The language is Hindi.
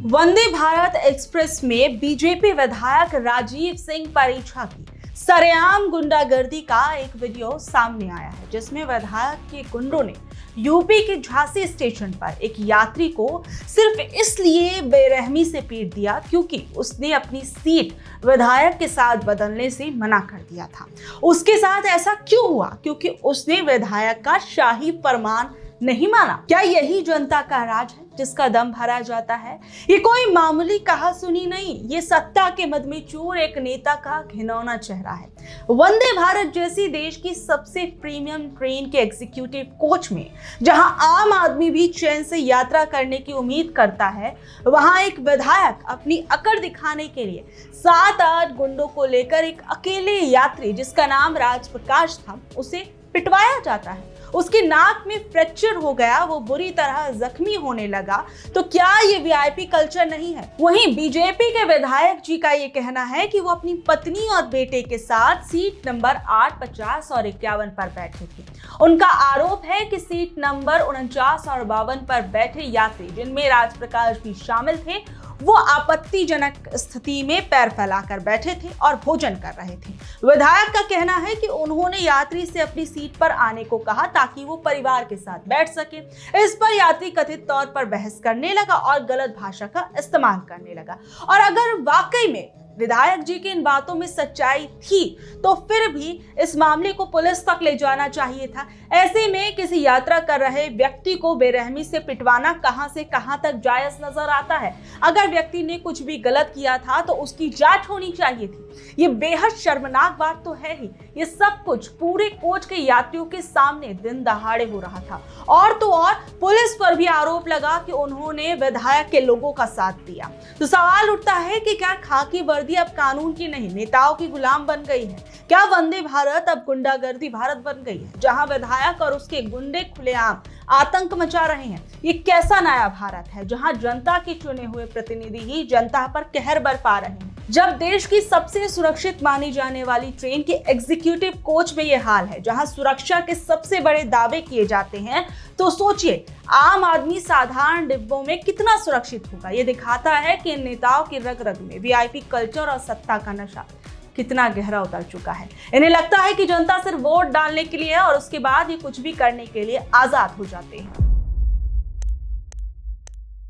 वंदे भारत एक्सप्रेस में बीजेपी विधायक राजीव सिंह परीक्षा की सरेआम गुंडागर्दी का एक वीडियो सामने आया है, जिसमें विधायक के गुंडों ने यूपी के झांसी स्टेशन पर एक यात्री को सिर्फ इसलिए बेरहमी से पीट दिया क्योंकि उसने अपनी सीट विधायक के साथ बदलने से मना कर दिया था। उसके साथ ऐसा क्यों हुआ? क्योंकि उसने विधायक का शाही फरमान नहीं माना। क्या यही जनता का राज है जिसका दम भरा जाता है? ये कोई मामूली कहासुनी नहीं, ये सत्ता के मद में चूर एक नेता का घिनौना चेहरा है। वंदे भारत जैसी देश की सबसे प्रीमियम ट्रेन के एग्जीक्यूटिव कोच में जहां आम आदमी भी चैन से यात्रा करने की उम्मीद करता है, वहां एक विधायक अपनी अकड़ दिखाने के लिए 7-8 गुंडों को लेकर एक अकेले यात्री जिसका नाम राजप्रकाश था, उसे पिटवाया जाता है। उसकी नाक में फ्रैक्चर हो गया, वो बुरी तरह जख्मी होने लगा। तो क्या ये वीआईपी कल्चर नहीं है? वहीं बीजेपी के विधायक जी का ये कहना है कि वो अपनी पत्नी और बेटे के साथ सीट नंबर 8, 50 और 51 पर बैठे थे। उनका आरोप है कि सीट नंबर 49 और 52 पर बैठे यात्री, जिनमें राजप्रकाश भी शामिल थे, वो आपत्तिजनक स्थिति में पैर फैलाकर बैठे थे और भोजन कर रहे थे। विधायक का कहना है कि उन्होंने यात्री से अपनी सीट पर आने को कहा ताकि वो परिवार के साथ बैठ सके। इस पर यात्री कथित तौर पर बहस करने लगा और गलत भाषा का इस्तेमाल करने लगा। और अगर वाकई में विधायक जी की इन बातों में सच्चाई थी तो फिर भी इस मामले को पुलिस तक ले जाना चाहिए था। ऐसे में किसी यात्रा कर रहे व्यक्ति को बेरहमी से पिटवाना कहां से कहां तक जायज नजर आता है। अगर व्यक्ति ने कुछ भी गलत किया था तो उसकी जांच होनी चाहिए थी। ये बेहद शर्मनाक बात तो है ही। ये सब कुछ पूरे कोच के यात्रियों के सामने दिन दहाड़े हो रहा था। और तो और पुलिस पर भी आरोप लगा कि उन्होंने विधायक के लोगों का साथ दिया। तो सवाल उठता है कि क्या खाकी वर्दी अब कानून की नहीं, नेताओं की गुलाम बन गई है? क्या वंदे भारत अब गुंडागर्दी भारत बन गई है, जहां विधायक और उसके गुंडे खुलेआम आतंक मचा रहे हैं? ये कैसा नया भारत है जहां जनता के चुने हुए प्रतिनिधि ही जनता पर कहर बरपा रहे हैं? जब देश की सबसे सुरक्षित मानी जाने वाली ट्रेन के एग्जीक्यूटिव कोच में यह हाल है, जहां सुरक्षा के सबसे बड़े दावे किए जाते हैं, तो सोचिए आम आदमी साधारण डिब्बों में कितना सुरक्षित होगा। ये दिखाता है कि इन नेताओं की रग रग में वीआईपी कल्चर और सत्ता का नशा कितना गहरा उतर चुका है। इन्हें लगता है कि जनता सिर्फ वोट डालने के लिए है और उसके बाद ये कुछ भी करने के लिए आजाद हो जाते हैं।